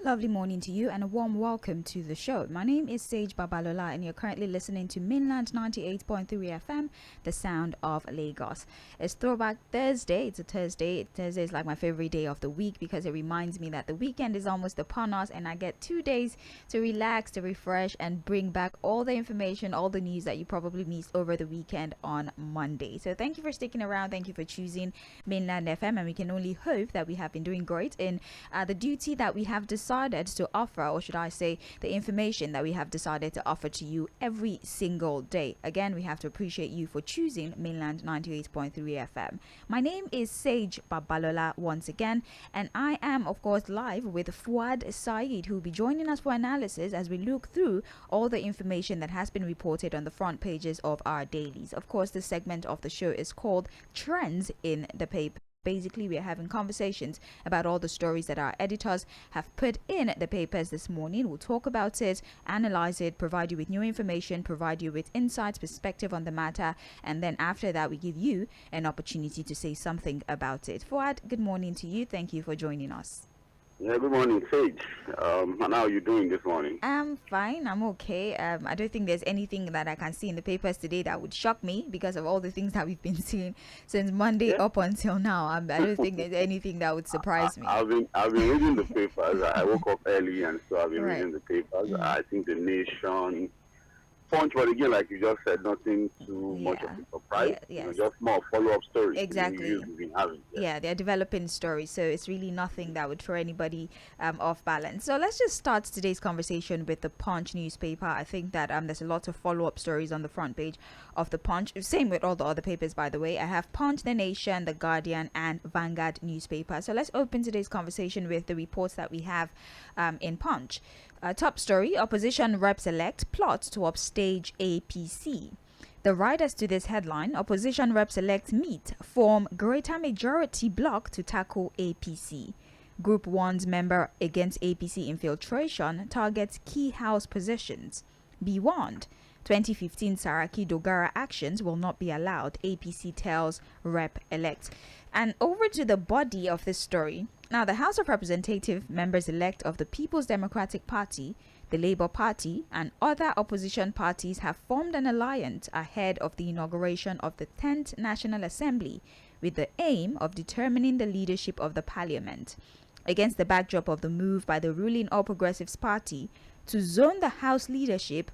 Lovely morning to you and a warm welcome to the show. My name is Sage Babalola and you're currently listening to Mainland 98.3 FM, the sound of Lagos. It's Throwback Thursday. It's a Thursday. Thursday is like my favorite day of the week because it reminds me that the weekend is almost upon us and I get 2 days to relax, to refresh and bring back all the information, all the news that you probably missed over the weekend on Monday. So thank you for sticking around. Thank you for choosing Mainland FM, and we can only hope that we have been doing great in the duty that we have decided to offer, or should I say the information that we have decided to offer to you every single day. Again, we have to appreciate you for choosing Mainland 98.3 FM. My name is Sage Babalola once again, and I am of course live with Fuhad Saheed, who will be joining us for analysis as we look through all the information that has been reported on the front pages of our dailies. Of course, this segment of the show is called Trends in the Paper. Basically, we are having conversations about all the stories that our editors have put in the papers this morning. We'll talk about it, analyze it, provide you with new information, provide you with insights, perspective on the matter, and then after that, we give you an opportunity to say something about it. Fuad, good morning to you. Thank you for joining us. Yeah, good morning, Sage. And how are you doing this morning? I'm fine. I'm okay. I don't think there's anything that I can see in the papers today that would shock me because of all the things that we've been seeing since Monday up until now. I don't think there's anything that would surprise me. I've been reading the papers. I woke up early, and so I've been reading the papers. I think the Nation, Punch, but again, like you just said, nothing too much of a surprise. Just more follow-up stories. Exactly. We've been having. Yeah, they're developing stories, so it's really nothing that would throw anybody off balance. So let's just start today's conversation with the Punch newspaper. I think that there's a lot of follow-up stories on the front page of the Punch. Same with all the other papers, by the way. I have Punch, The Nation, The Guardian, and Vanguard newspaper. So let's open today's conversation with the reports that we have in Punch. Top story, opposition reps-elect plot to upstage APC. The writers to this headline, opposition reps-elect meet, form greater majority bloc to tackle APC. Group 1's member against APC infiltration targets key house positions. Be warned, 2015 Saraki Dogara actions will not be allowed, APC tells rep-elect. And over to the body of this story. Now, the House of Representative members-elect of the People's Democratic Party, the Labour Party, and other opposition parties have formed an alliance ahead of the inauguration of the 10th National Assembly with the aim of determining the leadership of the parliament. Against the backdrop of the move by the ruling All Progressives Party to zone the House leadership,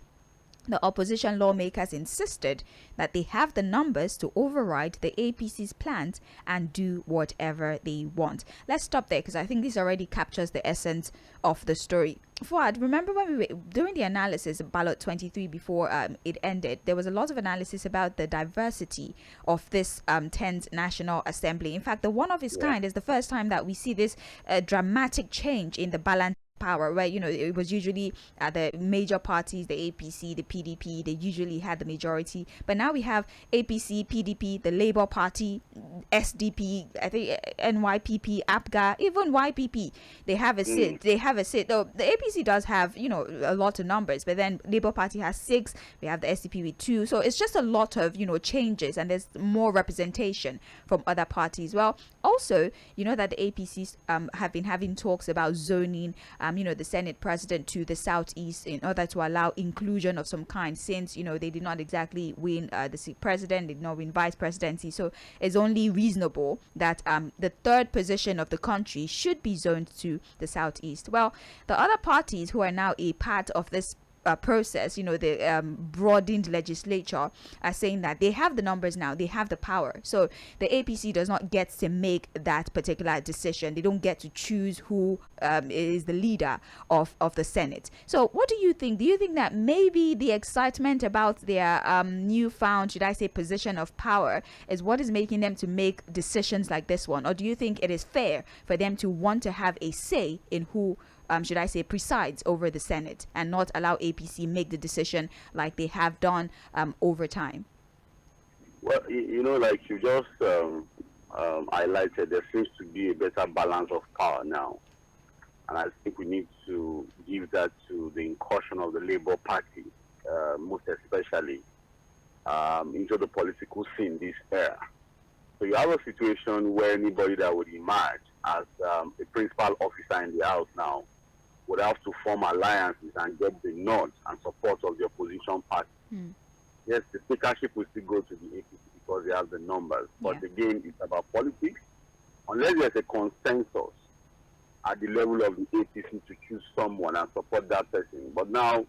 the opposition lawmakers insisted that they have the numbers to override the APC's plans and do whatever they want. Let's stop there because I think this already captures the essence of the story. Fuad, remember when we were doing the analysis of ballot 23 before it ended, there was a lot of analysis about the diversity of this 10th National Assembly. In fact, the one of its kind is the first time that we see this dramatic change in the balance power, where it was usually the major parties, the APC, the PDP, they usually had the majority, but now we have APC, PDP, the Labour Party, SDP, I think NYPP, APGA, even YPP, they have a seat. Though the APC does have a lot of numbers, but then Labour Party has 6, we have the SDP with 2, so it's just a lot of changes, and there's more representation from other parties. Well, also that the APCs have been having talks about zoning the Senate president to the southeast in order to allow inclusion of some kind, since they did not exactly win the president, they did not win vice presidency, so it's only reasonable that the third position of the country should be zoned to the southeast. Well, the other parties who are now a part of this process, the broadened legislature, are saying that they have the numbers now, they have the power, so the APC does not get to make that particular decision. They don't get to choose who is the leader of the Senate. So what do you think? Do you think that maybe the excitement about their newfound, should I say, position of power is what is making them to make decisions like this one? Or do you think it is fair for them to want to have a say in who should I say, presides over the Senate and not allow APC make the decision like they have done over time? Well, like you just highlighted, there seems to be a better balance of power now. And I think we need to give that to the incursion of the Labour Party, most especially into the political scene this era. So you have a situation where anybody that would emerge as a principal officer in the House now would have to form alliances and get the nod and support of the opposition party. Yes, the speakership will still go to the APC because they have the numbers. But again, it's about politics. Unless there's a consensus at the level of the APC to choose someone and support that person. But now,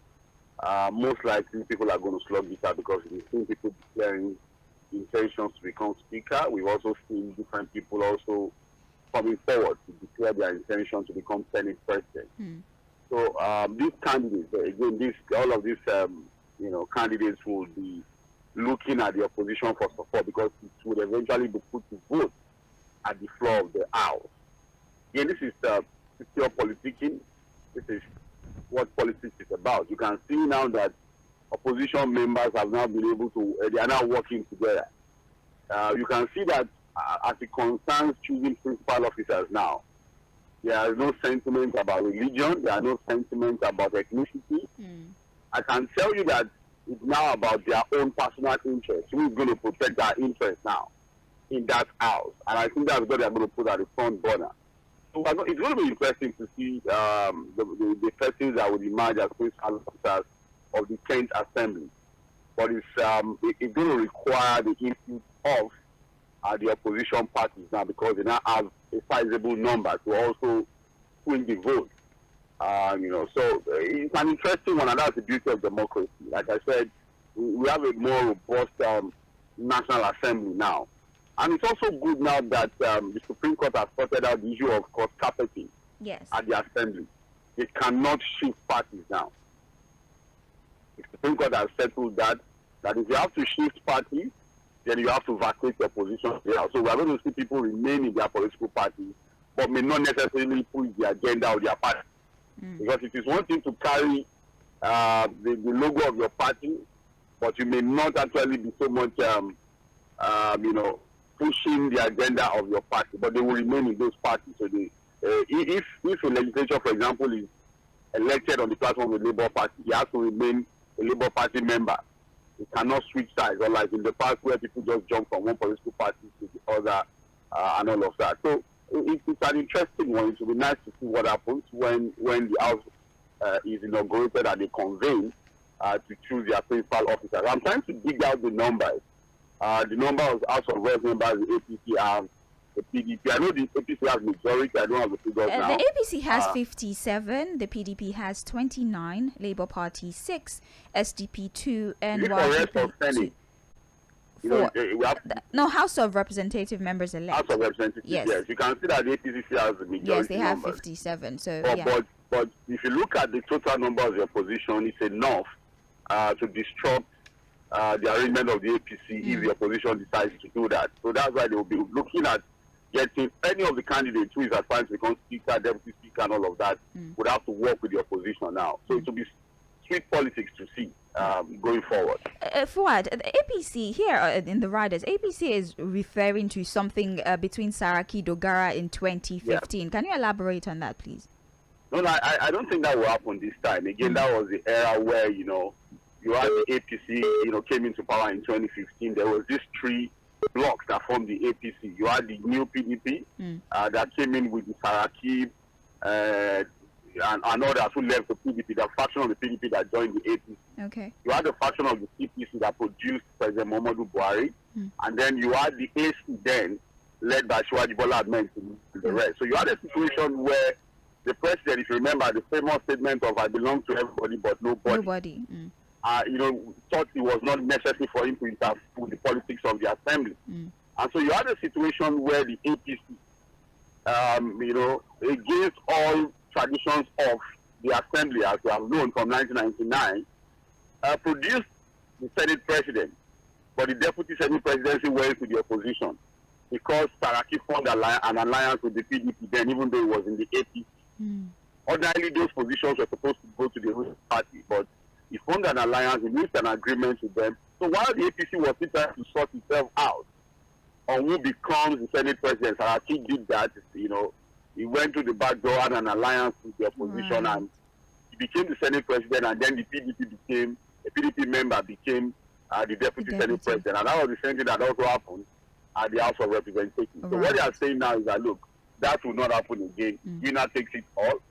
most likely people are going to slug it out because we've seen people declaring intentions to become speaker. We've also seen different people also coming forward to declare their intention to become Senate president. So these candidates, again, all of these candidates will be looking at the opposition for support because it would eventually be put to vote at the floor of the House. Again, this is pure politicking. This is what politics is about. You can see now that opposition members have now been able to, they are now working together. You can see that as it concerns choosing principal officers now, there is no sentiment about religion, there are no sentiments about ethnicity. I can tell you that it's now about their own personal interest. Who is going to protect their interest now in that house? And I think that's what they're going to put at the front burner. So it's going to be interesting to see the persons that would emerge as principal officers of the 10th Assembly. But it's going to require the input of the opposition parties now because they now have a sizable number to also win the vote. So it's an interesting one, and that's the beauty of democracy. Like I said, we have a more robust National Assembly now. And it's also good now that the Supreme Court has sorted out the issue of court carpeting at the Assembly. It cannot shift parties now. The Supreme Court has settled that if you have to shift parties, then you have to vacate your position there. So we are going to see people remain in their political parties, but may not necessarily push the agenda of their party. Because it is one thing to carry the logo of your party, but you may not actually be so much, pushing the agenda of your party, but they will remain in those parties. So if a legislature, for example, is elected on the platform of the Labour Party, he has to remain a Labour Party member. He cannot switch sides, unlike in the past where people just jump from one political party to the other and all of that. So it's an interesting one. It will be nice to see what happens when the House is inaugurated and they convene to choose their principal officers. I'm trying to dig out the numbers. The number of House of Reps members the APC have, the PDP. I know the APC has majority. I don't have the figures now. The APC has 57, the PDP has 29, Labour Party 6, SDP 2, and YPP 2. No, House of Representative members elect. House of Representatives, yes. You can see that the APC has the majority. Yes, they have numbers. 57. So, but if you look at the total number of the opposition, it's enough to disrupt the arrangement of the APC if the opposition decides to do that. So that's why they will be looking at getting any of the candidates who is aspiring to become speaker, deputy speaker, and all of that would have to work with the opposition now. So it will be sweet politics to see going forward. Fuhad, the APC here in the riders, APC is referring to something between Saraki Dogara in 2015. Can you elaborate on that, please? No, I don't think that will happen this time. Again, that was the era where, you had the APC, came into power in 2015. There was these three blocks that formed the APC. You had the new PDP that came in with the Saraki and others who left the PDP, the faction of the PDP that joined the APC. Okay. You had the faction of the CPC that produced President Muhammadu Buhari. And then you had the AC then, led by Shivaji Bola Ahmed and the rest. So you had a situation where the president, if you remember, the famous statement of "I belong to everybody but nobody." Thought it was not necessary for him to interfere with the politics of the assembly. And so you had a situation where the APC, against all traditions of the assembly, as we have known from 1999, produced the Senate president. But the deputy Senate presidency went to the opposition because Saraki formed an alliance with the PDP then, even though it was in the APC. Ordinarily, those positions were supposed to go to the ruling party, but he formed an alliance, he reached an agreement with them. So while the APC was still trying to sort itself out on who becomes the Senate president, Saraki did that. He went to the back door, had an alliance with the opposition, and he became the Senate president. And then the PDP member became the deputy Senate president, and that was the same thing that also happened at the House of Representatives. So what they are saying now is that look, that will not happen again. Winner takes it all.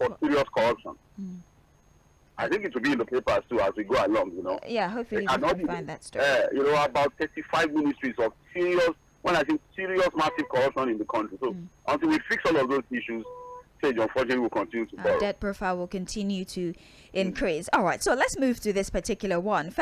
for serious corruption. I think it will be in the papers too as we go along, Yeah, hopefully we can find that story. About 35 ministries of serious, when I think serious massive corruption in the country. So until we fix all of those issues, Sage, unfortunately, will continue to borrow. Debt profile will continue to increase. All right, so let's move to this particular one.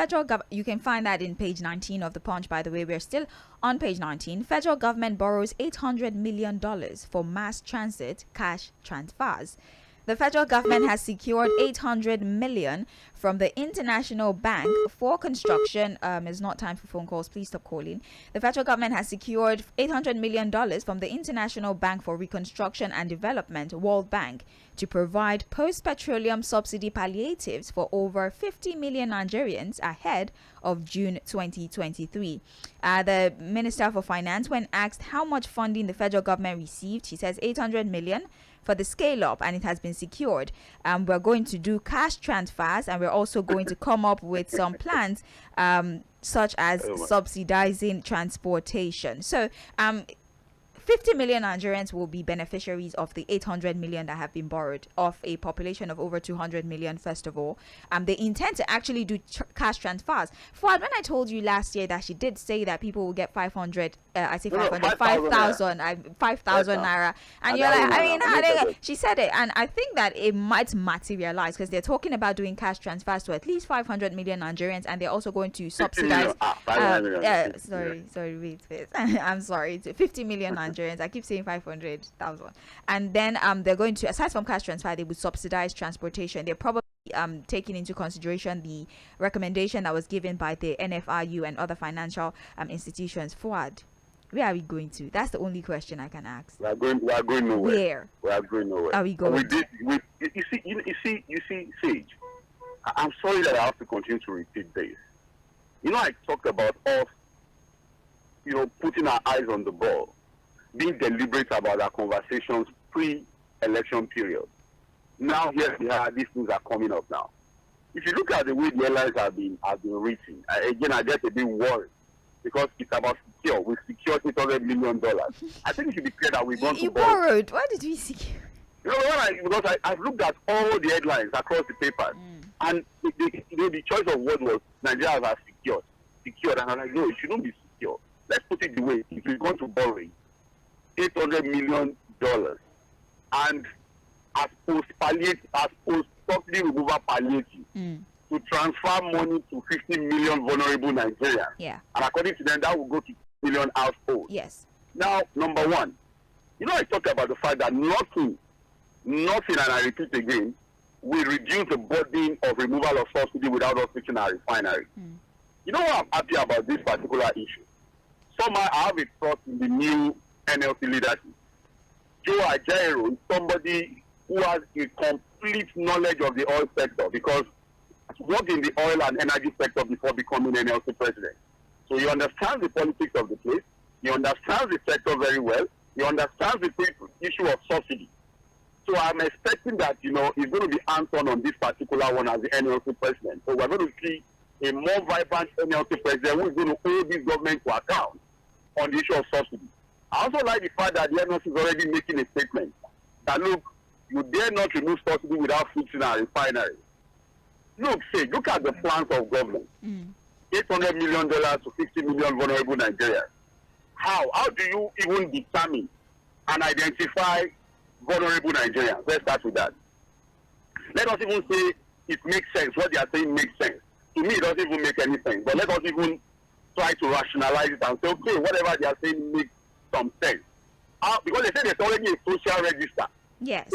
You can find that in page 19 of the Punch, by the way. We're still on page 19. Federal government borrows $800 million for mass transit cash transfers. The federal government has secured $800 million from the International Bank for construction. It's not time for phone calls. Please stop calling. The federal government has secured $800 million from the International Bank for Reconstruction and Development, World Bank, to provide post-petroleum subsidy palliatives for over 50 million Nigerians ahead of June 2023. The Minister for Finance, when asked how much funding the federal government received, he says 800 million for the scale up, and it has been secured. We're going to do cash transfers, and we're also going to come up with some plans such as subsidizing transportation. So 50 million Nigerians will be beneficiaries of the 800 million that have been borrowed of a population of over 200 million, first of all. They intend to actually do cash transfers. Fuhad, when I told you last year that she did say that people will get 5,000 naira. And you're like, she said it. And I think that it might materialize because they're talking about doing cash transfers to at least 500 million Nigerians, and they're also going to subsidize. Wait. I'm sorry. 50 million Nigerians. I keep saying 500,000. And then they're going to, aside from cash transfer, they would subsidize transportation. They're probably taking into consideration the recommendation that was given by the NFRU and other financial institutions. Fuhad, where are we going to? That's the only question I can ask. We are going nowhere. Where? We are going nowhere. Are we going? You see, Sage. I'm sorry that I have to continue to repeat this. I talked about us, putting our eyes on the ball, being deliberate about our conversations pre-election period. Now here we are, these things are coming up now. If you look at the way the airlines have been written, again, I get a bit worried because it's about secure. We secured $800 million. I think it should be clear that we've gone to borrowed. Why did we secure? Because I've looked at all the headlines across the papers, and the choice of word was Nigeria has secured, and I'm like, no, it shouldn't be secure. Let's put it the way if we've gone to borrowing $800 million, and as post-subsidy removal palliative to transfer money to 50 million vulnerable Nigerians. Yeah. And according to them, that will go to 2 million households. Yes. Now, number one, I talked about the fact that nothing, and I repeat again, will reduce the burden of removal of subsidy without us fixing our refinery. You know what I'm happy about this particular issue? Somehow I have a trust in the new NLC leadership. Joe Ajaero is somebody who has a complete knowledge of the oil sector because he worked in the oil and energy sector before becoming NLC president. So he understands the politics of the place. He understands the sector very well. He understands the issue of subsidy. So I'm expecting that, he's going to be hands-on this particular one as the NLC president. So we're going to see a more vibrant NLC president who is going to hold this government to account on the issue of subsidy. I also like the fact that the NLC is already making a statement that, look, you dare not remove subsidy without fixing our refinery. Look at the plans of government. $800 million to 50 million vulnerable Nigerians. How do you even determine and identify vulnerable Nigerians? Let's start with that. Let us even say it makes sense. What they are saying makes sense. To me, it doesn't even make any sense. But let us even try to rationalize it and say, okay, whatever they are saying makes some sense. Because they say there's already a social register. Yes.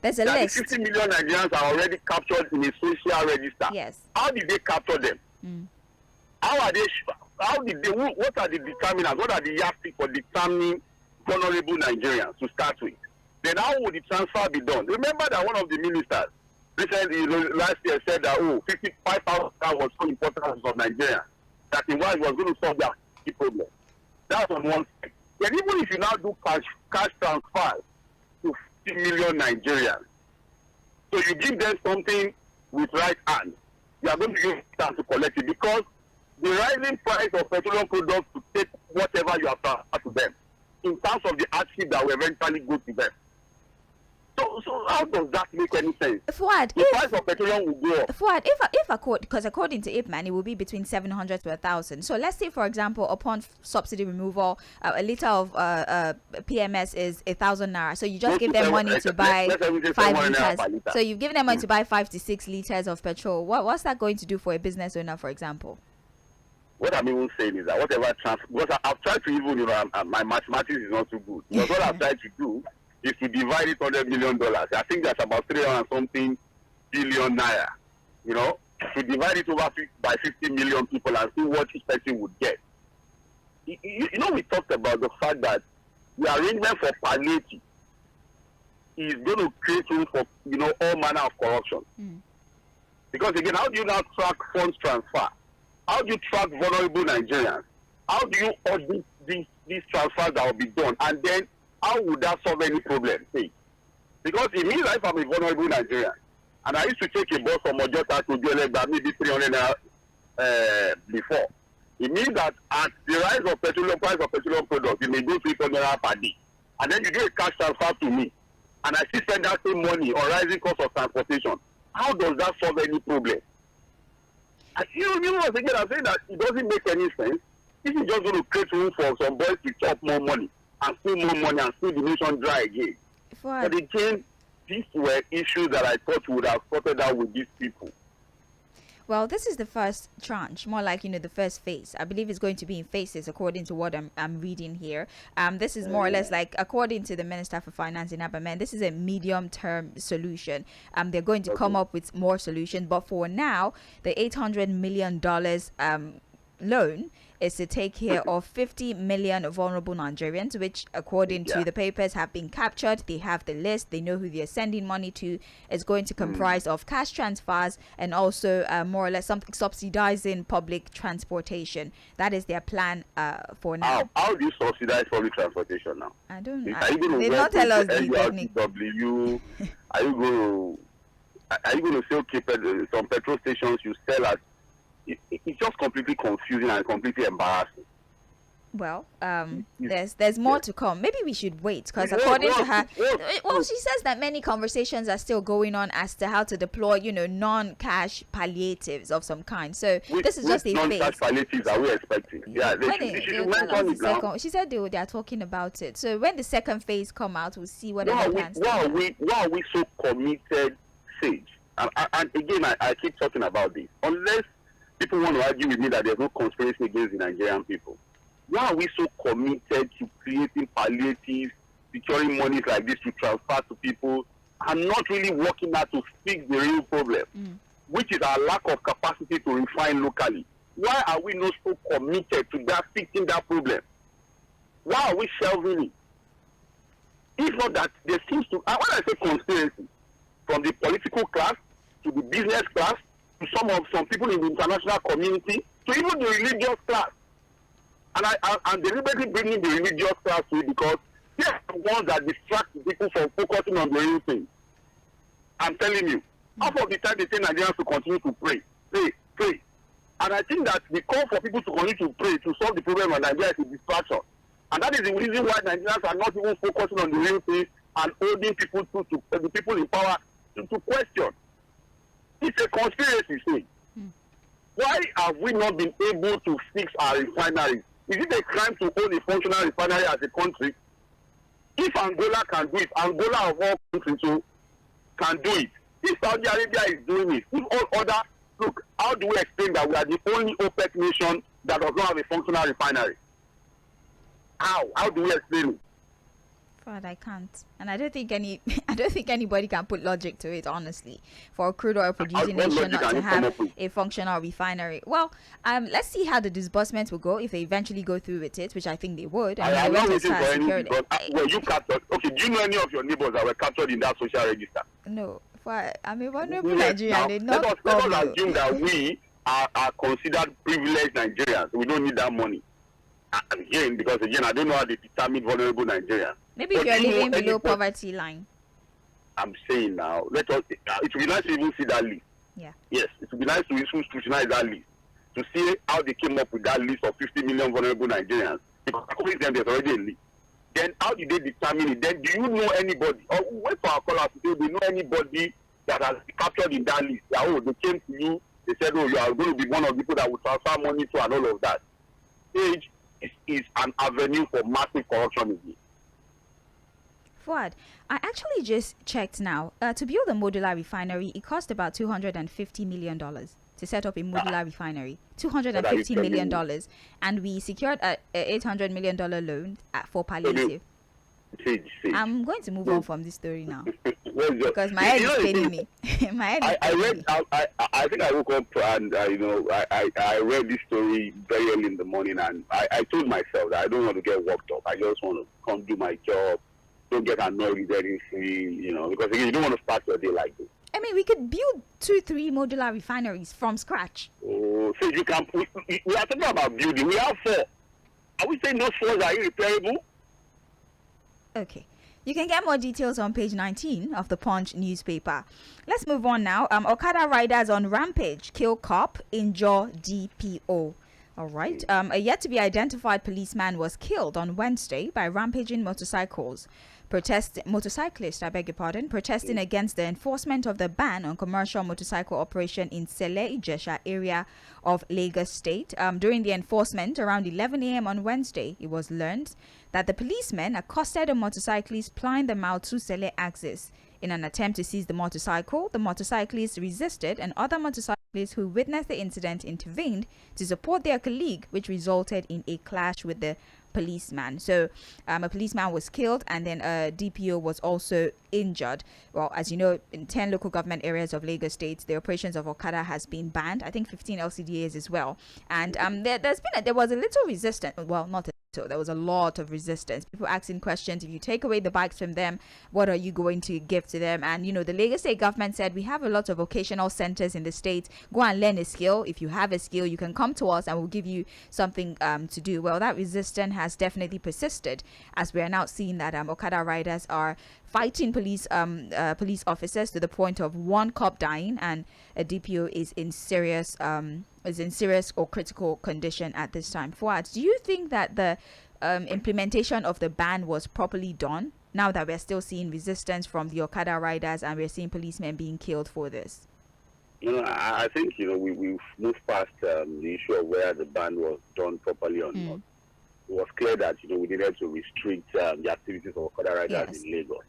There's a list. 50 million Nigerians are already captured in a social register. Yes. How did they capture them? What are the determinants? What are the yardsticks for determining vulnerable Nigerians to start with? Then how would the transfer be done? Remember that one of the ministers recently last year said that 55,000 was so important of Nigeria that in what was going to solve their problem. That's on one side. Then even if you now do cash transfers to 50 million Nigerians, so you give them something with right hand, you are going to use time to collect it because the rising price of petroleum products to take whatever you have transferred to them in terms of the hardship that will eventually go to them. So how does that make any sense? Fuhad, The price of petroleum will go up. Fuad, because according to IPMAN, it will be between 700 to 1,000. So let's say, for example, upon subsidy removal, a liter of PMS is 1,000 naira. So you just give them money to buy 5 liters. So you've given them money to buy 5 to 6 liters of petrol. What's that going to do for a business owner, for example? What I'm even saying is that whatever because I've tried to even, my mathematics is not too good. Because what I've tried to do is to divide it $100 million. I think that's about 300 something billion naira. To divide it over by 50 million people and see what each person would get. We talked about the fact that the arrangement for palliative is going to create room for all manner of corruption. Because again, how do you now track funds transfer? How do you track vulnerable Nigerians? How do you audit these transfers that will be done? And then how would that solve any problem? See? Because it means that if I'm a vulnerable Nigerian and I used to take a bus from Ojota to Joelegba maybe 300 before, it means that at the price of petroleum products, it may go to 800 per day. And then you do a cash transfer to me and I still spend that same money on rising cost of transportation. How does that solve any problem? And once again, I'm saying that it doesn't make any sense. This is just going to create room for some boys to chop more money and steal more money and steal the nation dry again. But again, these were issues that I thought we would have sorted out with these people. Well, this is the first tranche, more like, the first phase. I believe it's going to be in phases according to what I'm reading here. This is more or less like, according to the Minister for Finance in Abamen, this is a medium-term solution. They're going to come up with more solutions. But for now, the $800 million loan is to take care of 50 million vulnerable Nigerians, which according to the papers have been captured. They have the list. They know who they're sending money to. It's going to comprise of cash transfers and also more or less something subsidizing public transportation. That is their plan for now. How do you subsidize public transportation now? I don't know. They not tell us the technique. Are you going to say, okay, some petrol stations you sell at? It's just completely confusing and completely embarrassing. Well, there's more to come. Maybe we should wait because according to her, she says that many conversations are still going on as to how to deploy, non-cash palliatives of some kind. So this is just a phase. Non-cash palliatives are we expecting? Yeah, she said they are talking about it. So when the second phase come out, we'll see what are we so committed, Sage? And again, I keep talking about this. Unless people want to argue with me that there's no conspiracy against the Nigerian people. Why are we so committed to creating palliatives, securing monies like this to transfer to people, and not really working out to fix the real problem, which is our lack of capacity to refine locally? Why are we not so committed to fixing that problem? Why are we shelving it? If not that there seems to, when I say conspiracy, from the political class to the business class, to some people in the international community, to even the religious class. And I'm deliberately bringing the religious class to it because they're the ones that distract people from focusing on the real thing. I'm telling you, half of the time they say Nigerians to continue to pray. And I think that the call for people to continue to pray to solve the problem of Nigeria is a distraction. And that is the reason why Nigerians are not even focusing on the real thing and holding people to the people in power to question. It's a conspiracy thing. Why have we not been able to fix our refineries? Is it a crime to own a functional refinery as a country? If Angola can do it, Angola of all countries can do it. If Saudi Arabia is doing it, if all other, look, how do we explain that we are the only OPEC nation that does not have a functional refinery? How do we explain it? But I can't, and I don't think anybody can put logic to it. Honestly, for a crude oil producing nation not to have a functional refinery. Well, let's see how the disbursements will go if they eventually go through with it, which I think they would. I'm not waiting for any. You captured. Okay, do you know any of your neighbors that were captured in that social register? No, I'm a vulnerable Nigerian. Let us assume that we are considered privileged Nigerians. We don't need that money. Again, because I don't know how they determine vulnerable Nigerians. Maybe if you're living below poverty line. I'm saying now, it would be nice to even see that list. Yeah. Yes, it would be nice to even scrutinize that list to see how they came up with that list of 50 million vulnerable Nigerians. Because according to them, there's already a list. then how did they determine it? Then do you know anybody? Or wait for our callers to say, do you know anybody that has been captured in that list? That, oh, they came to you, they said, oh, you are going to be one of the people that will transfer money to, and all of that. Stage is an avenue for massive corruption again. Fuad, I actually just checked now. To build a modular refinery, it cost about $250 million to set up a modular refinery. $250 million. And we secured a $800 million loan for palliative. I'm going to move on from this story now because my head is paining me. My head is paining me. I think I woke up and I read this story very early in the morning, and I told myself that I don't want to get worked up. I just want to come do my job. Don't get annoyed with anything, because again, you don't want to start your day like this. I mean, we could build 2-3 modular refineries from scratch. Oh, so you can. We are talking about building. We have 4. Are we saying those 4 are irreparable? Okay. You can get more details on page 19 of the Punch newspaper. Let's move on now. Okada riders on rampage, kill cop, injure DPO. All right. A yet to be identified policeman was killed on Wednesday by rampaging motorcyclists, protesting against the enforcement of the ban on commercial motorcycle operation in Sele Ijesha area of Lagos State. During the enforcement around 11 a.m. on Wednesday, it was learned that the policemen accosted a motorcyclist plying the Mile 2 Sele axis. In an attempt to seize the motorcycle, the motorcyclist resisted, and other motorcyclists who witnessed the incident intervened to support their colleague, which resulted in a clash with the policeman. So a policeman was killed, and then a DPO was also injured. Well, as you know, in 10 local government areas of Lagos State, the operations of Okada has been banned. I think 15 LCDAs as well. And there was a little resistance. Well, not so there was a lot of resistance. People asking questions. If you take away the bikes from them, what are you going to give to them? And, the Lagos State government said, we have a lot of vocational centers in the state. Go and learn a skill. If you have a skill, you can come to us and we'll give you something to do. Well, that resistance has definitely persisted, as we are now seeing that Okada riders are fighting police officers to the point of one cop dying, and a DPO is in serious or critical condition at this time. Fuad, do you think that the implementation of the ban was properly done, now that we're still seeing resistance from the Okada riders and we're seeing policemen being killed for this? I think we've moved past the issue of where the ban was done properly or not. It was clear that we needed to restrict the activities of Okada riders in Lagos.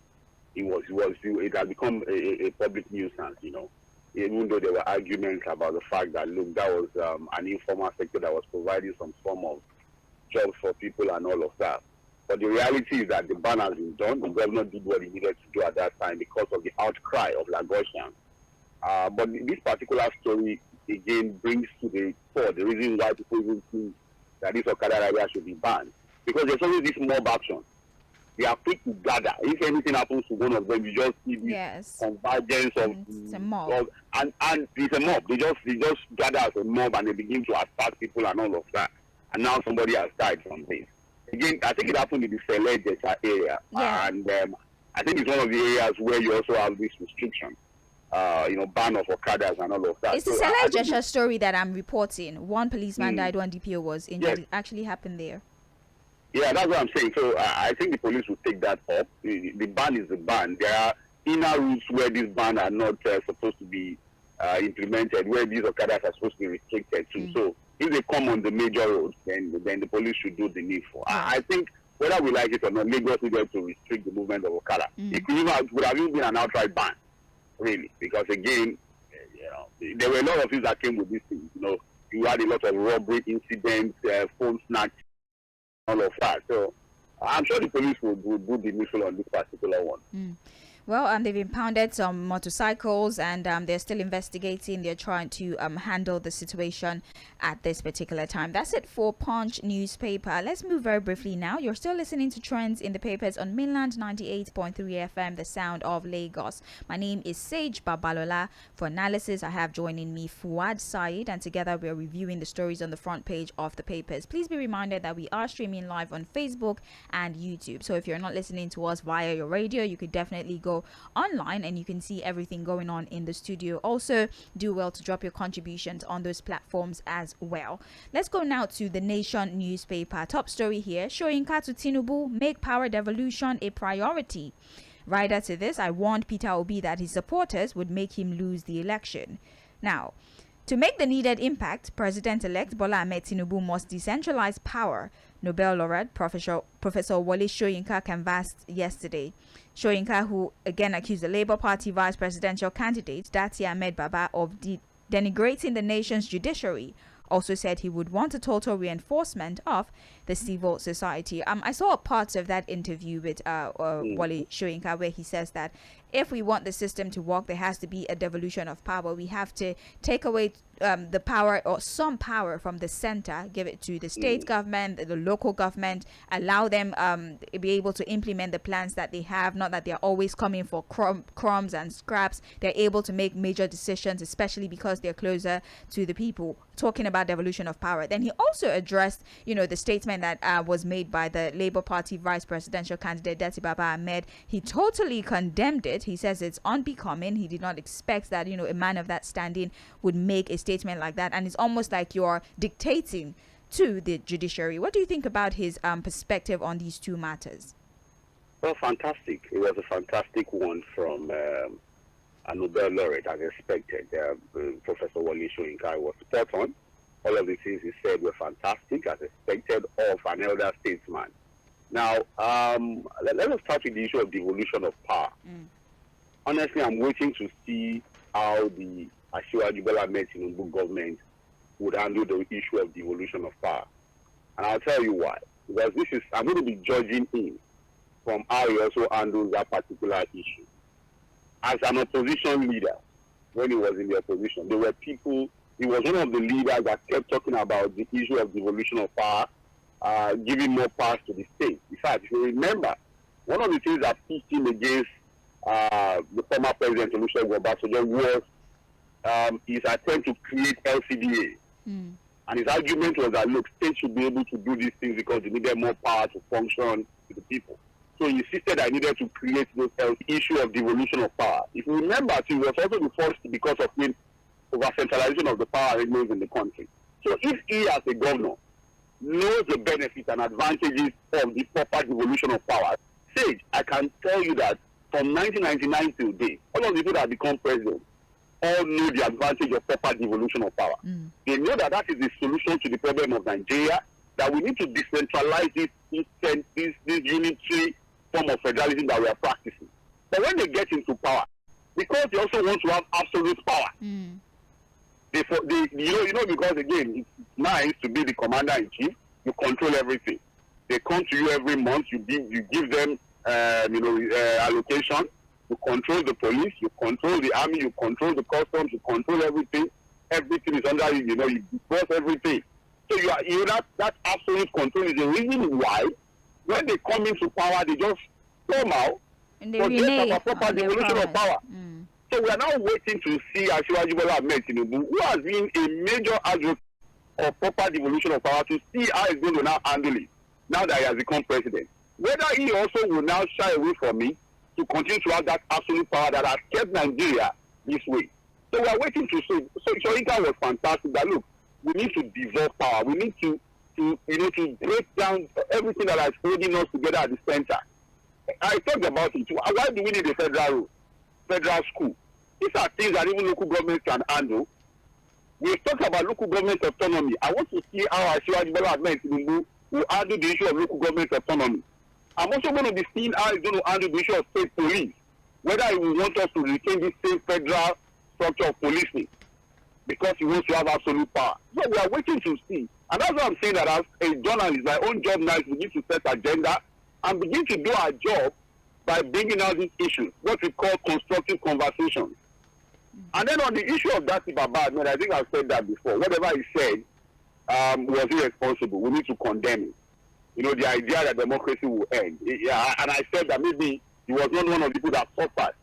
It had become a public nuisance, even though there were arguments about the fact that, look, that was an informal sector that was providing some form of jobs for people and all of that. But the reality is that the ban has been done. The governor did what he needed to do at that time because of the outcry of Lagosians. But this particular story, again, brings to the fore the reason why people even think that this Okada rider should be banned. Because there's always this mob action. They are quick to gather. If anything happens to one of them, you just see this convergence of it's a mob. And it's a mob. They just gather as a mob and they begin to attack people and all of that. And now somebody has died from this. Again, I think it happened in the Sele area. Yeah. And I think it's one of the areas where you also have this restriction. Ban of Okadas and all of that. It's the Sele Ijesha story that I'm reporting. One policeman died, one DPO was injured. Yes. It actually happened there. Yeah, that's what I'm saying. So I think the police will take that up. The ban is the ban. There are inner routes where this ban are not supposed to be implemented, where these Okadas are supposed to be restricted to. So if they come on the major roads, then the police should do the needful. I think whether we like it or not, Lagos needed to restrict the movement of Okada. It would have even been an outright ban, really, because again, there were a lot of things that came with this thing. You had a lot of robbery incidents, phone snatch, all of that. So I'm sure the police will do the needful on this particular one. Well, they've impounded some motorcycles, and they're still investigating. They're trying to handle the situation at this particular time. That's it for Punch newspaper. Let's move very briefly now. You're still listening to Trends in the Papers on Mainland 98.3 FM, the sound of Lagos. My name is Sage Babalola. For analysis, I have joining me Fuhad, Saheed, and together we're reviewing the stories on the front page of the papers. Please be reminded that we are streaming live on Facebook and YouTube. So if you're not listening to us via your radio, you could definitely go go online and you can see everything going on in the studio. Also, do well to drop your contributions on those platforms as well. Let's go now to the Nation newspaper. Top story here: Soyinka to Tinubu, make power devolution a priority. Rider to this, I warned Peter Obi that his supporters would make him lose the election. Now, to make the needed impact, President-elect Bola Ahmed Tinubu must decentralize power. Nobel laureate Professor Wole Soyinka canvassed yesterday. Soyinka, who again accused the Labour Party vice presidential candidate Dati Ahmed Baba of denigrating the nation's judiciary, also said he would want a total reinforcement of the civil society. I saw parts of that interview with Wole Soyinka where he says that if we want the system to work, there has to be a devolution of power. We have to take away the power or some power from the center, give it to the state government, the local government, allow them be able to implement the plans that they have, not that they're always coming for crumbs and scraps. They're able to make major decisions, especially because they're closer to the people, talking about devolution of power. Then he also addressed, the statement that was made by the Labour Party vice presidential candidate Dati Baba Ahmed. He totally condemned it. He says it's unbecoming. He did not expect that, a man of that standing would make a statement like that. And it's almost like you're dictating to the judiciary. What do you think about his perspective on these two matters? Well, fantastic. It was a fantastic one from a Nobel laureate, as expected. Professor Wole Soyinka was spot on. All of the things he said were fantastic, as expected of an elder statesman. Now, let us start with the issue of devolution of power. Honestly, I'm waiting to see how the Asiwaju Bola Ahmed Tinubu government would handle the issue of devolution of power. And I'll tell you why. Because I'm going to be judging him from how he also handles that particular issue. As an opposition leader, when he was in the opposition, there were people, he was one of the leaders that kept talking about the issue of devolution of power, giving more powers to the state. In fact, if you remember, one of the things that pushed him against the former president, Olusegun Obasanjo, was his attempt to create LCDA. And his argument was that, look, states should be able to do these things because they needed more power to function to the people. So he insisted I needed to create this issue of devolution of power. If you remember, he was also the first because of the over-centralization of the power arrangements in the country. So if he, as a governor, knows the benefits and advantages of the proper devolution of power, Sage, I can tell you that from 1999 till date, all of the people that have become president all know the advantage of proper devolution of power. They know that that is the solution to the problem of Nigeria, that we need to decentralize this unitary form of federalism that we are practicing. But when they get into power, because they also want to have absolute power, because again, it's nice to be the commander-in-chief, you control everything. They come to you every month, you give them allocation, you control the police, you control the army, you control the customs, you control everything. Everything is under you, you disperse everything. So that absolute control is the reason why when they come into power, they just come out and they renege a proper devolution of power. So we are now waiting to see Asiwaju Bola Ahmed Tinubu, who has been a major advocate of proper devolution of power, to see how he's going to now handle it now that he has become president. Whether he also will now shy away from it to continue to have that absolute power that has kept Nigeria this way. So we are waiting to see. So Soyinka was fantastic. That look, we need to devolve power. We need to break down everything that is holding us together at the center. I talked about it. Why do we need a federal school? These are things that even local governments can handle. We talk about local government autonomy. I want to see how Asiwaju Bola Ahmed Tinubu will handle the issue of local government autonomy. I'm also going to be seeing how he's going to handle the issue of state police, whether he will want us to retain this same federal structure of policing because he wants to have absolute power. So we are waiting to see. And that's why I'm saying that as a journalist, my own job now is we need to set agenda and begin to do our job by bringing out these issues, what we call constructive conversations. And then on the issue of Dati Baba Ahmed, I think I've said that before. Whatever he said was irresponsible. We need to condemn it. The idea that democracy will end. And I said that maybe he was not one of the people that suffered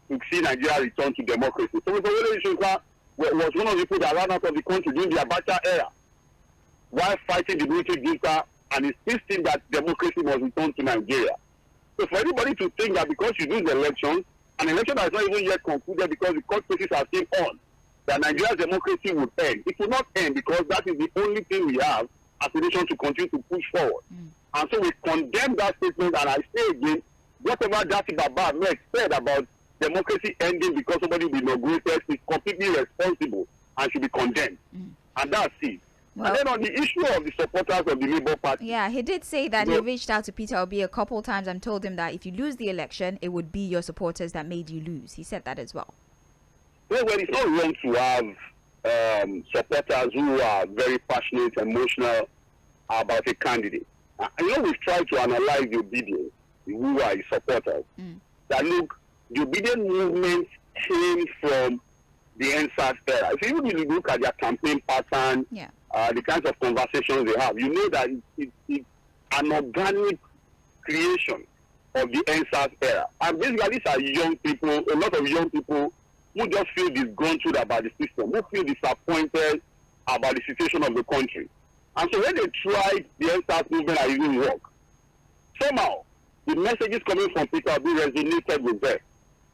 to see Nigeria return to democracy. So Mr. Wole Soyinka was one of the people that ran out of the country during the Abacha era while fighting the military junta and insisting that democracy must return to Nigeria. So for anybody to think that because you lose the elections, An election that is not even yet concluded because the court cases are still on, that Nigeria's democracy would end. It will not end because that is the only thing we have as a nation to continue to push forward. And so we condemn that statement, and I say again, whatever Jati Baba Ahmed said about democracy ending because somebody will be inaugurated is completely responsible and should be condemned. And that's it. Well, and then on the issue of the supporters of the Labour Party. Yeah, he did say that he reached out to Peter Obi a couple times and told him that if you lose the election, it would be your supporters that made you lose. He said that as well. Well, it's not wrong to have supporters who are very passionate, emotional about a candidate. We've tried to analyze the obedience, who are his supporters. That look, the obedient movement came from the NSAS era. If you really look at their campaign pattern, the kinds of conversations they have, you know that it's an organic creation of the NSAS era. And basically, these are young people, a lot of young people who just feel disgruntled about the system, who feel disappointed about the situation of the country. And so when they tried the NSAS movement and it didn't work, somehow the messages coming from Peter Obi resonated with them.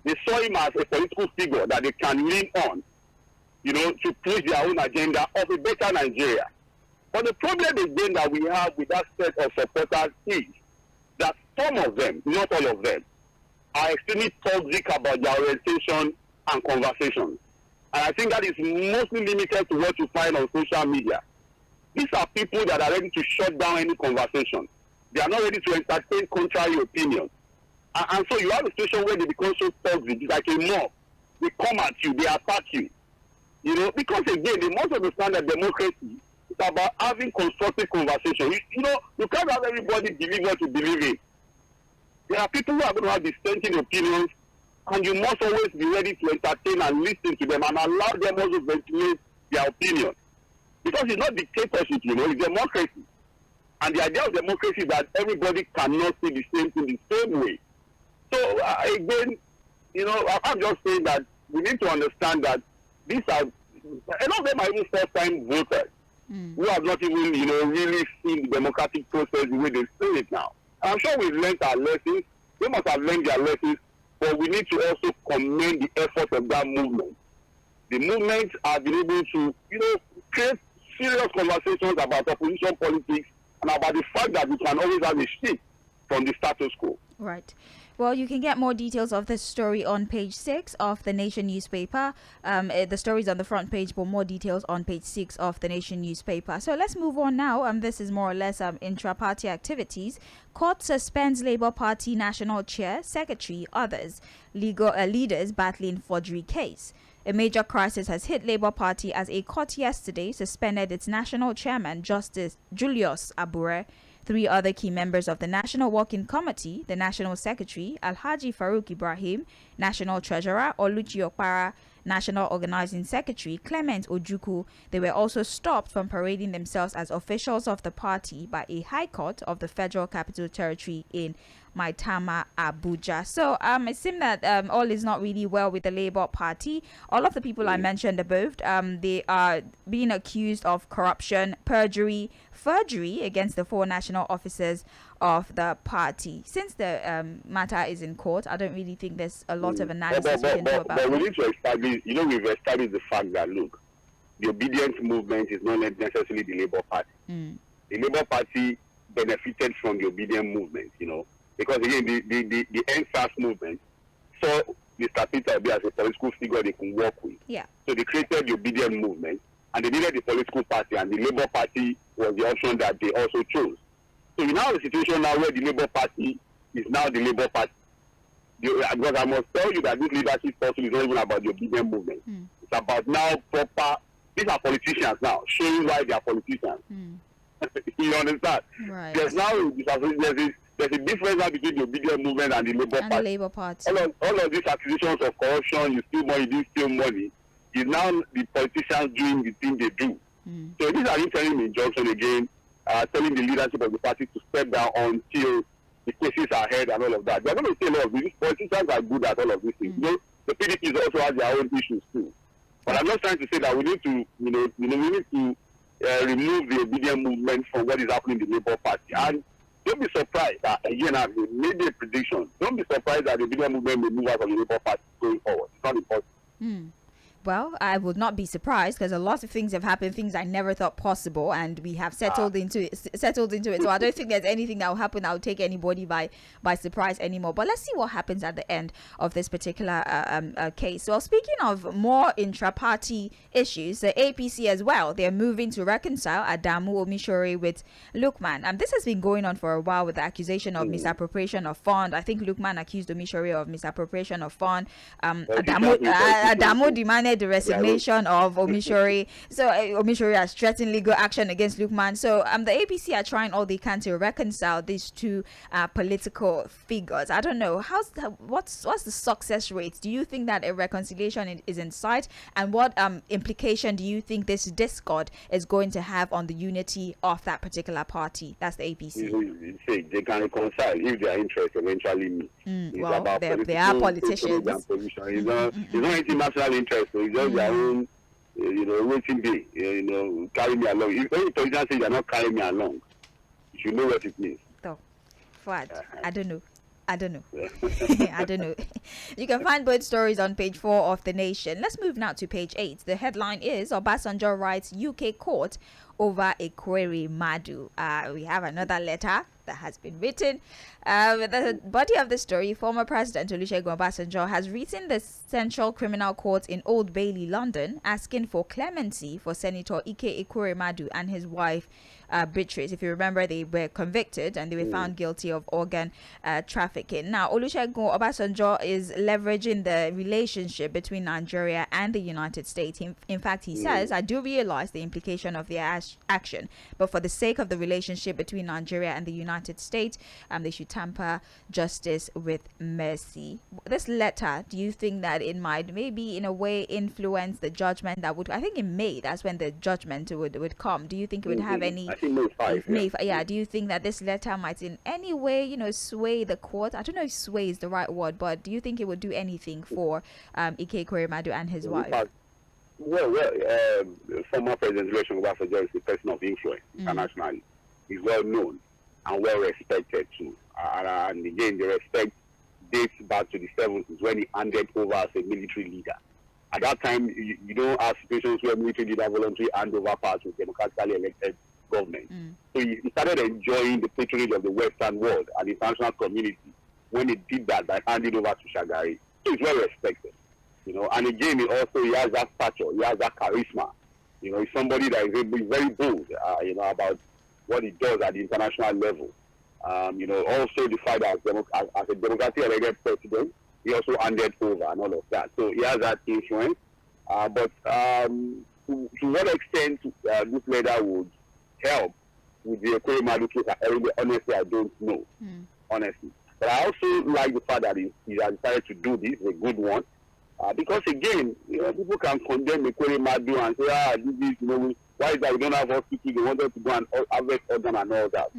They saw him as a political figure that they can lean on, to push their own agenda of a better Nigeria. But the problem again that we have with that set of supporters is that some of them, not all of them, are extremely toxic about their orientation and conversations. And I think that is mostly limited to what you find on social media. These are people that are ready to shut down any conversation. They are not ready to entertain contrary opinions. And so you have a situation where they become so toxic, it's like a mob. They come at you, they attack you. Because again, they must understand that democracy is about having constructive conversation. You can't have everybody believe what you believe in. There are people who are going to have dissenting opinions, and you must always be ready to entertain and listen to them and allow them also to ventilate their opinion. Because it's not dictatorship, it's democracy. And the idea of democracy is that everybody cannot see the same thing the same way. So again, I'm just saying that we need to understand that these are, a lot of them are even first-time voters who have not even, really seen the democratic process the way they see it now. And I'm sure we've learned our lessons. They must have learned their lessons, but we need to also commend the effort of that movement. The movement have been able to, create serious conversations about opposition politics and about the fact that we can always have a shift from the status quo. Right. Well, you can get more details of this story on page 6 of the Nation newspaper. The story is on the front page, but more details on page 6 of the Nation newspaper. So let's move on now. This is more or less intra-party activities. Court suspends Labour Party National Chair, Secretary, others. Leaders battling forgery case. A major crisis has hit Labour Party as a court yesterday suspended its national chairman, Justice Julius Abure, 3 other key members of the National Working Committee, the National Secretary, Alhaji Farouk Ibrahim, National Treasurer, Oluchi Okpara, National Organizing Secretary, Clement Ojuku. They were also stopped from parading themselves as officials of the party by a High Court of the Federal Capital Territory in Maitama, Abuja. So it seems that all is not really well with the Labour Party. All of the people I mentioned above, they are being accused of corruption, perjury, forgery against the 4 national officers of the party. Since the matter is in court, I don't really think there's a lot of analysis we can do about it. But we need to establish, we've established the fact that, look, the obedience movement is not necessarily the Labour Party. The Labour Party benefited from the obedient movement, because again, the NSAS movement saw Mr. Peter Obi as a political figure they can work with. Yeah. So they created the obedient movement, and they needed the political party, and the Labour Party was the option that they also chose. So we now have a situation now where the Labour Party is now the Labour Party. Because I must tell you that this leadership person is not even about the obedient movement. It's about now proper, these are politicians now, showing why they are politicians. You understand? Right. There's a difference now between the obedient movement and the Labour Party. All of these accusations of corruption, you steal money, you steal money, is now the politicians doing the thing they do. So these are interim injunction again, telling the leadership of the party to step down until the cases are heard and all of that. They're going to say a lot of these politicians are good at all of these things. The PDPs also have their own issues too. But I'm not trying to say that we need to, we need to remove the obedient movement from what is happening in the Labour Party. And don't be surprised that, again, I've made a prediction. Don't be surprised that the Billion movement may move out of the Labour Party going forward. It's not impossible. Well, I would not be surprised because a lot of things have happened, things I never thought possible, and we have settled into it. So I don't think there's anything that will happen that will take anybody by surprise anymore. But let's see what happens at the end of this particular case. Well, speaking of more intra-party issues, the APC as well, they're moving to reconcile Adamu Omishore with Lukman. This has been going on for a while with the accusation of misappropriation of fund. I think Lukman accused Omishore of misappropriation of fund. Adamu demanded the resignation of Omishore. So Omishore has threatened legal action against Lukman. So the APC are trying all they can to reconcile these two political figures. I don't know what's the success rate. Do you think that a reconciliation is in sight, and what implication do you think this discord is going to have on the unity of that particular party? That's the APC. They can reconcile if their interests eventually meet. Well, they are politicians. It's not international interest. So it's just their own, waiting day. Carry me along. If any politician says you're not carrying me along, you should know what it means. So, Fuhad, I don't know. I don't know. You can find both stories on page 4 of The Nation. Let's move now to page 8. The headline is Obasanjo writes UK court over a query Madu. We have another letter that has been written. The body of the story, former President Olusegun Obasanjo has written the Central Criminal Court in Old Bailey, London, asking for clemency for Senator Ike Ekweremadu and his wife Beatrice. If you remember, they were convicted and they were found guilty of organ trafficking. Now, Olusegun Obasanjo is leveraging the relationship between Nigeria and the United States. In fact, he says, I do realize the implication of their action, but for the sake of the relationship between Nigeria and the United States, they should tamper justice with mercy. This letter, do you think that it might maybe in a way influence the judgment that would, I think in May, that's when the judgment would come. Do you think it would have any, I think May 5, do you think that this letter might in any way, sway the court? I don't know if sway is the right word, but do you think it would do anything for Ike Ekweremadu and his wife? Well, former President Olusegun Obasanjo is a person of influence internationally. He's well known and well respected too. And again, the respect dates back to the 70s when he handed over as a military leader. At that time, you don't have situations where military leader voluntarily hand over power to democratically elected government. So he started enjoying the patronage of the Western world and the international community when he did that by handing over to Shagari. So he's well respected. And again, he has that stature, he has that charisma. He's somebody that is very bold, about what he does at the international level. Also the fact that as a democratically elected president, he also handed over and all of that. So he has that influence. But to what extent this letter would help with the Ekweremadu case, honestly, I don't know. Honestly. But I also like the fact that he has decided to do this, a good one. Because again, people can condemn Ekweremadu and say, this is, why is that we don't have hospitals? They wanted to go and harvest organ and all that.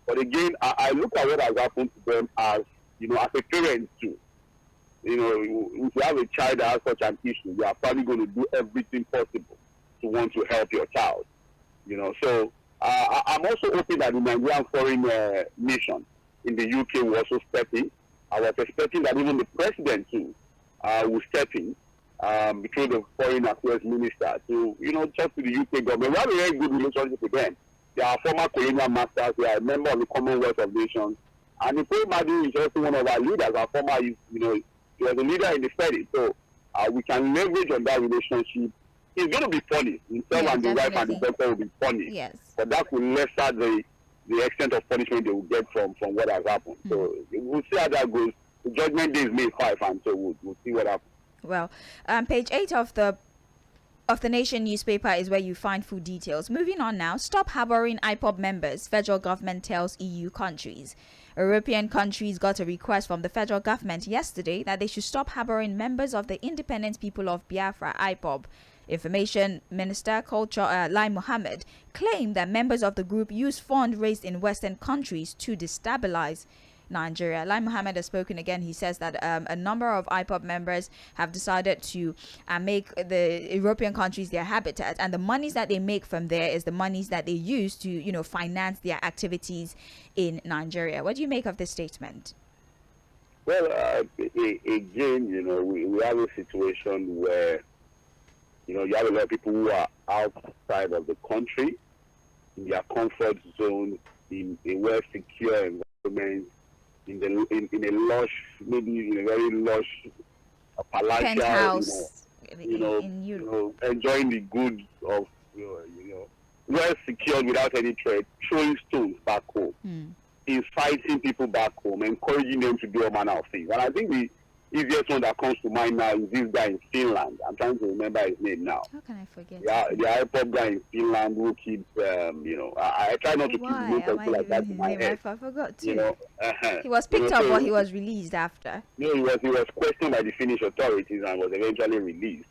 But again, I look at what has happened to them as, as a parent too. If you have a child that has such an issue, you are probably going to do everything possible to want to help your child. So I'm also hoping that the Nigerian foreign mission in the UK will also step in. I was expecting that even the president too will step in between the foreign affairs minister to, talk to the UK government. We have a very good relationship with them. They are former colonial masters. They are a member of the Commonwealth of Nations. And Ekweremadu is also one of our leaders. Our former, he was a leader in the Senate. So we can leverage on that relationship. It's going to be funny. Himself and the wife and the doctor will be funny. Yes. But that will lesser the extent of punishment they will get from what has happened. So we'll see how that goes. The judgment day is May 5, and so we'll see what happens. Well, page 8 of the Nation newspaper is where you find full details. Moving on now. Stop harboring IPOB members. Federal government tells EU countries. European countries got a request from the federal government yesterday that they should stop harboring members of the Independent People of Biafra, IPOB. Information Minister Culture Lai Mohammed claimed that members of the group use funds raised in Western countries to destabilize Nigeria. Lai Mohammed has spoken again. He says that a number of IPOB members have decided to make the European countries their habitat, and the monies that they make from there is the monies that they use to, finance their activities in Nigeria. What do you make of this statement? Well, again, we have a situation where, you have a lot of people who are outside of the country, in their comfort zone, in a well-secure environment, in a lush, maybe in a very lush, palatial, penthouse, enjoying the goods of, well secured without any threat, throwing stones back home, inciting people back home, encouraging them to do all manner of things. And I think the easiest one that comes to mind now is this guy in Finland. I'm trying to remember his name now. How can I forget? Yeah, the hip-hop guy in Finland who keeps, I try not to keep names like that in my head. I forgot too. He was picked up, but he was released after. No, he was questioned by the Finnish authorities and was eventually released.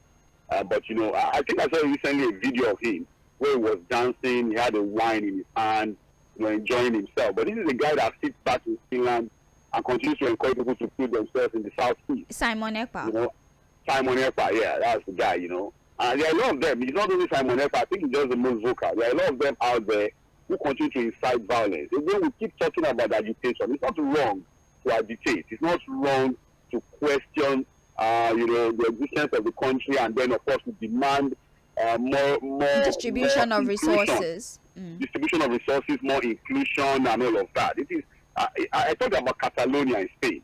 But I think I saw recently a video of him where he was dancing. He had a wine in his hand, enjoying himself. But this is a guy that sits back in Finland and continues to encourage people to put themselves in the southeast. Simon Ekpa. Simon Ekpa, yeah, that's the guy, there are a lot of them. It's not only Simon Ekpa, I think he's just the most vocal. There are a lot of them out there who continue to incite violence. Again, we keep talking about agitation. It's not wrong to agitate. It's not wrong to question, the existence of the country, and then, of course, to demand more distribution of resources. Distribution of resources, more inclusion, and all of that. It is. I talked about Catalonia in Spain.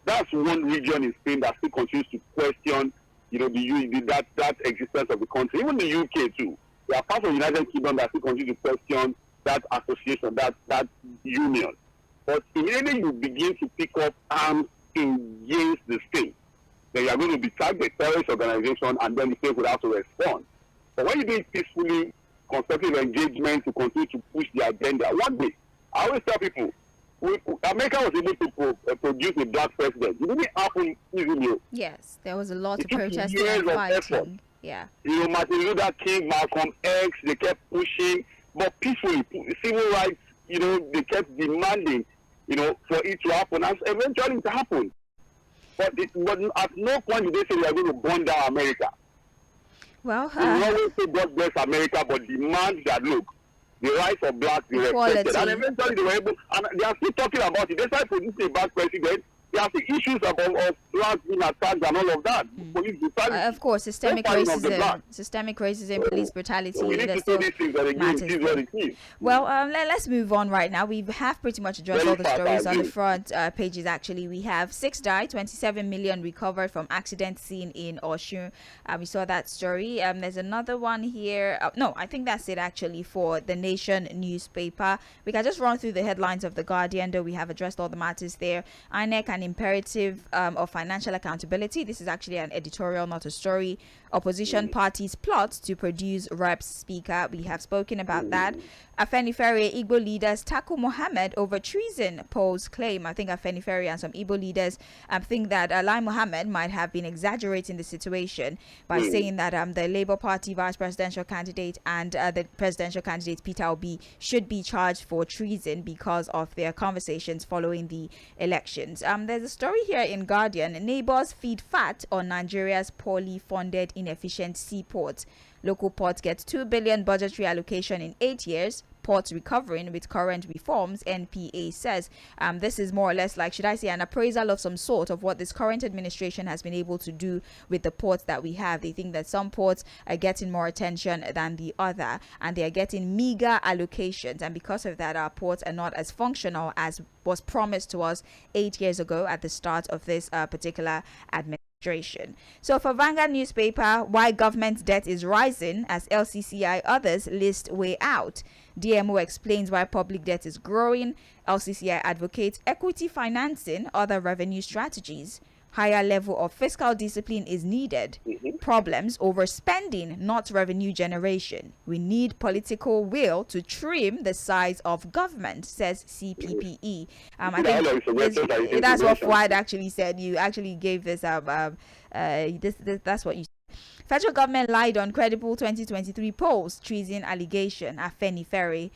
That's one region in Spain that still continues to question, that existence of the country. Even the UK too. There are parts of the United Kingdom that still continue to question that association, that union. But immediately you begin to pick up arms against the state, then you are going to be tagged a terrorist organization, and then the state will have to respond. But when you do it peacefully, constructive engagement to continue to push the agenda, one day, I always tell people, America was able to produce a black president. It didn't happen easily. Yes, there was a lot of protesting and fighting. Yeah. Martin Luther King, Malcolm X, they kept pushing, but peacefully, civil rights, they kept demanding, for it to happen, and eventually it happened. But at no point did they say they are going to burn down America. Well, we always say God bless America, but demand that, look, the rights of blacks be respected. And eventually they were able, and they are still talking about it. They started producing a black president. There are still issues of blacks being attacked and all of that. Police brutality. Of course, systemic racism, police brutality. So we need to say these things that again, this is what it is. Well, let's move on right now. We have pretty much addressed all the stories on the front pages, actually. We have 6 died, 27 million recovered from accident scene in Osun. We saw that story. There's another one here. No, I think that's it, actually, for the Nation newspaper. We can just run through the headlines of The Guardian, though we have addressed all the matters there. INEC and imperative of financial accountability. This is actually an editorial, not a story. Opposition parties plot to produce reps speaker. We have spoken about that. Afenifere Igbo leaders tackle Mohammed over treason, polls claim. I think Afenifere and some Igbo leaders think that Lai Mohammed might have been exaggerating the situation by saying that the Labour Party vice presidential candidate and the presidential candidate Peter Obi should be charged for treason because of their conversations following the elections. There's a story here in Guardian. Neighbors feed fat on Nigeria's poorly funded inefficient seaports. Local ports get 2 billion budgetary allocation in 8 years. Ports recovering with current reforms, NPA says. This is more or less like, should I say, an appraisal of some sort of what this current administration has been able to do with the ports that we have. They think that some ports are getting more attention than the other, and they are getting meager allocations. And because of that, our ports are not as functional as was promised to us 8 years ago at the start of this particular administration. So for Vanguard newspaper, why government debt is rising as LCCI others list way out. DMO explains why public debt is growing. LCCI advocates equity financing, other revenue strategies. Higher level of fiscal discipline is needed. Problems over spending, not revenue generation. We need political will to trim the size of government, says CPPE. I think that's what Fuhad actually said. You actually gave this that's what you said. Federal government lied on credible 2023 polls, treason allegation. Afenifere.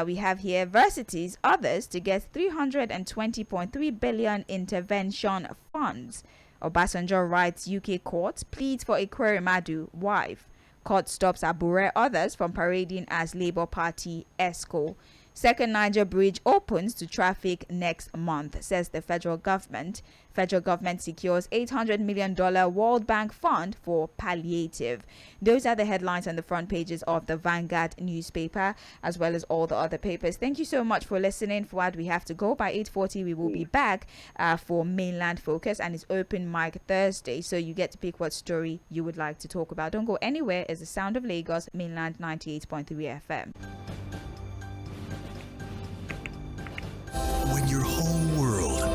we have here Versities, others to get 320.3 billion intervention funds. Obasanjo writes UK court pleads for Ekweremadu wife. Court stops Abure, others from parading as Labour Party ESCO. Second Niger Bridge opens to traffic next month, says the federal government. Federal government secures $800 million World Bank fund for palliative. Those are the headlines on the front pages of the Vanguard newspaper, as well as all the other papers. Thank you so much for listening. Fuhad, we have to go. By 8:40, we will be back for Mainland Focus, and it's Open Mic Thursday, so you get to pick what story you would like to talk about. Don't go anywhere. It's the sound of Lagos, Mainland 98.3 FM.